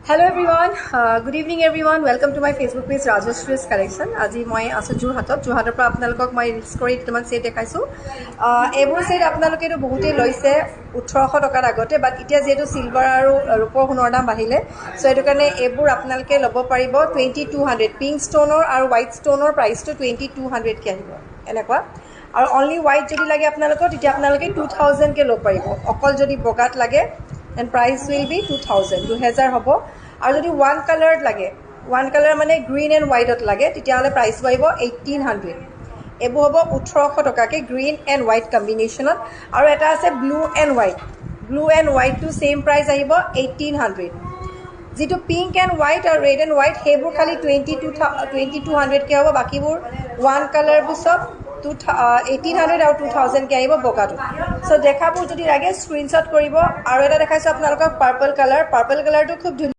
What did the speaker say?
Hello everyone, good evening everyone. Welcome to my Facebook page Rajashree's Collection. আজি মই আছো যোৰহাটৰ পৰা আপোনালোকক মই ৰিলস কৰি তোমাক সেট দেখাইছো। এবোৰ সেট আপোনালোকে তো বহুতে লৈছে 1800 টকাৰ আগতে, বাট এতিয়া যেটো সিলভাৰ আৰু ৰূপৰ সোণৰ দাম বাঢ়িলে, সো এটো কাৰণে এবোৰ আপোনালোকে ল'ব পাৰিব 2200 পিংক ষ্টোনৰ আৰু হোৱাইট ষ্টোনৰ প্ৰাইসটো 2200 কে আহিব এনেকুৱা। আৰু অনলি হোৱাইট যদি লাগে আপোনালোকৰ তেতিয়া আপোনালোকে 2000 কে ল'ব পাৰিব। অকল যদি বগাত লাগে and price will be 2000 হ'ব। আৰু যদি ওয়ান কালাৰত লাগে, ওয়ান কালাৰ মানে গ্ৰীণ এণ্ড হোৱাইটত লাগে, তেতিয়াহ'লে প্ৰাইচ পাৰিব 1800। এইবোৰ হ'ব 1800 টকাকে গ্ৰীণ এণ্ড হোৱাইট কম্বিনেশ্যনত। আৰু এটা আছে ব্লু এণ্ড হোৱাইটটো ছেইম প্ৰাইচ আহিব 1800। যিটো পিংক এণ্ড হোৱাইট আৰু ৰেড এণ্ড হোৱাইট সেইবোৰ খালি 2200 কে হ'ব। বাকীবোৰ ওৱান কালাৰবোৰ চব 1800 আৰু 2000 কে আহিব বগাটো। সো দেখাবোৰ যদি লাগে স্ক্ৰীনশ্বট কৰিব। আৰু এটা দেখাইছো আপোনালোকক পাৰ্পল কালাৰটো খুব